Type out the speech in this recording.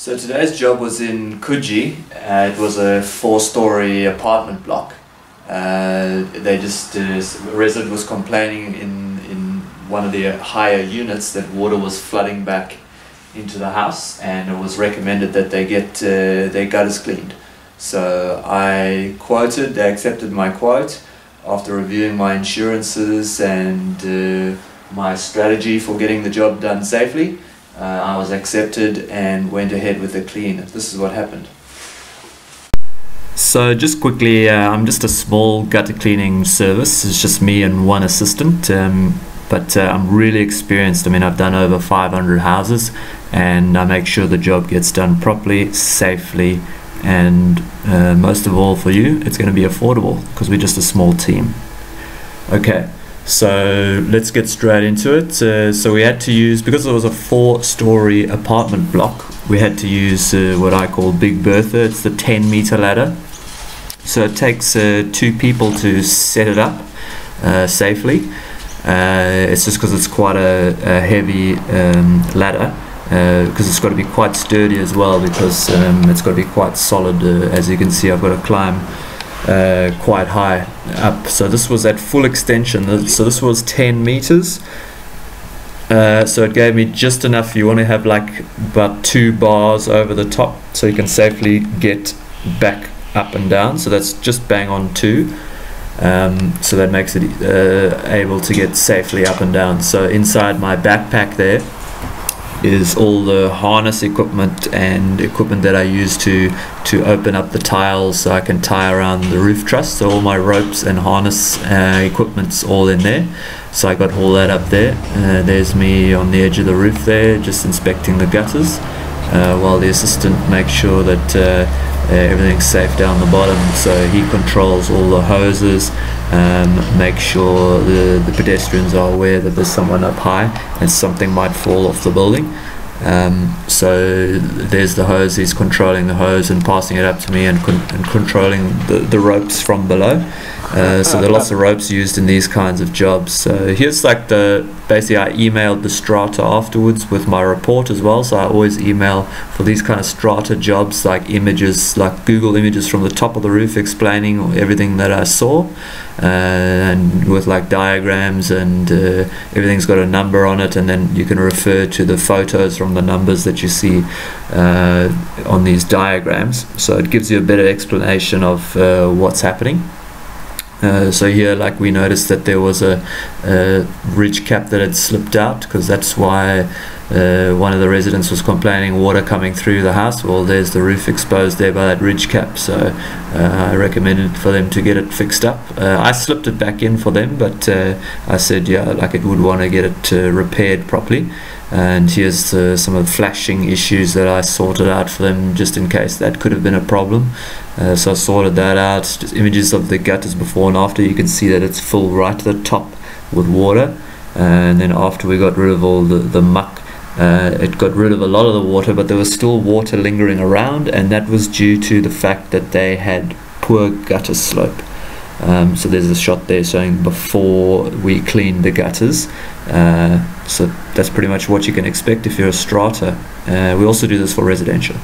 So today's job was in Coogee. It was a 4-story apartment block. A resident was complaining in one of the higher units that water was flooding back into the house, and it was recommended that they get their gutters cleaned. So they accepted my quote after reviewing my insurances and my strategy for getting the job done safely. I was accepted and went ahead with the clean. This is what happened. So just quickly, I'm just a small gutter cleaning service. It's just me and one assistant, but I'm really experienced. I mean, I've done over 500 houses, and I make sure the job gets done properly, safely, and most of all for you, it's going to be affordable because we're just a small team. Okay. So let's get straight into it. So we had to use, because it was a 4-story apartment block, we had to use what I call Big Bertha. It's the 10-meter ladder. So it takes 2 people to set it up safely. It's just because it's quite a heavy ladder, because it's got to be quite sturdy as well, because it's got to be quite solid. As you can see, I've got to climb quite high up. So this was at full extension, so this was 10 meters. So it gave me just enough. You want to have like about 2 bars over the top so you can safely get back up and down. So that's just bang on 2. So that makes it able to get safely up and down. So inside my backpack there is all the harness equipment and equipment that I use to open up the tiles so I can tie around the roof truss. So all my ropes and harness equipment's all in there. So I got all that up there. There's me on the edge of the roof there, just inspecting the gutters, while the assistant makes sure that everything's safe down the bottom. So he controls all the hoses, make sure the pedestrians are aware that there's someone up high and something might fall off the building. So there's the hose. He's controlling the hose and passing it up to me, and controlling the ropes from below. So there are lots of ropes used in these kinds of jobs. So here's like basically I emailed the strata afterwards with my report as well. So I always email for these kind of strata jobs, like images, like Google images from the top of the roof explaining everything that I saw, and with like diagrams, and everything's got a number on it, and then you can refer to the photos from the numbers that you see on these diagrams. So it gives you a better explanation of what's happening. So here, like, we noticed that there was a ridge cap that had slipped out, because that's why one of the residents was complaining water coming through the house. Well, there's the roof exposed there by that ridge cap, so I recommended for them to get it fixed up. I slipped it back in for them, but I said, yeah, like, it would want to get it repaired properly. And here's some of the flashing issues that I sorted out for them, just in case that could have been a problem. So I sorted that out. Just images of the gutters before and after. You can see that it's full right to the top with water. And then after we got rid of all the muck, it got rid of a lot of the water, but there was still water lingering around, and that was due to the fact that they had poor gutter slope. So there's a shot there showing before we cleaned the gutters. So that's pretty much what you can expect if you're a strata. We also do this for residential.